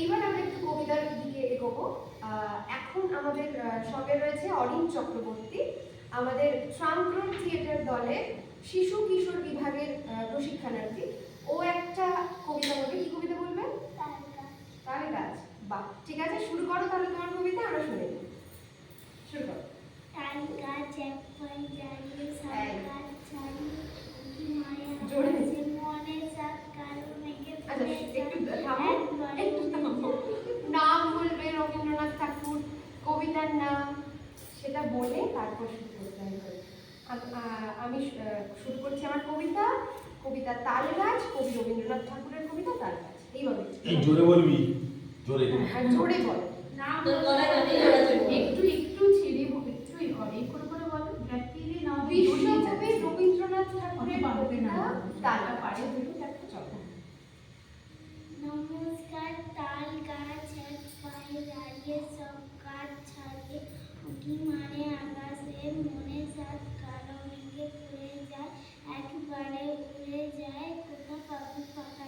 এইবার আমরা একটু কবিতার দিকে এগোবো। এখন আমাদের সঙ্গে রয়েছে অরিন চক্রবর্তী, আমাদের ট্রাঙ্ক রোড থিয়েটার দলের শিশু কিশোর বিভাগের প্রশিক্ষণার্থী। ও একটা কবিতা বলবে। কি কবিতা বলবে? তাল গাছ। বাহ, ঠিক আছে, শুরু করো তাহলে তোমার কবিতা, আমরা শুনে নিই। শুরু করো। তাল গাছ এক পায়ে দাঁড়িয়ে সাত গাছ ছাড়িয়ে উঁকি মারে জোরে আকাশে মনে সাত কালো মেঘে পড়ে একটু থামো, একটু থামো। নাম বলবে, রবীন্দ্রনাথ ঠাকুর, কবিতার নাম, সেটা বলে তারপর শুরু করতে হবে। আমি শুরু করছি আমার কবিতা। কবিতা তাল গাছ, কবি রবীন্দ্রনাথ ঠাকুরের কবিতা তাল গাছ। এইভাবে জোরে বলবি, জোরে। আর জোরে বল। নাম একটু একটু ছেড়ে একটু এই করে বলো। প্র্যাকটিক্যালি না বিশ্বকবি রবীন্দ্রনাথ ঠাকুরের কবিতা তাল গাছ। চলো। নমস্কার, তাল গাছ এক পায়ে দাঁড়িয়ে সব গাছ ছাড়িয়ে উঁকি মারে আকাশে মনে সাত কালো মেঘে পড়ে যায় একবারে উড়ে যায় কোথা পাখি পাখা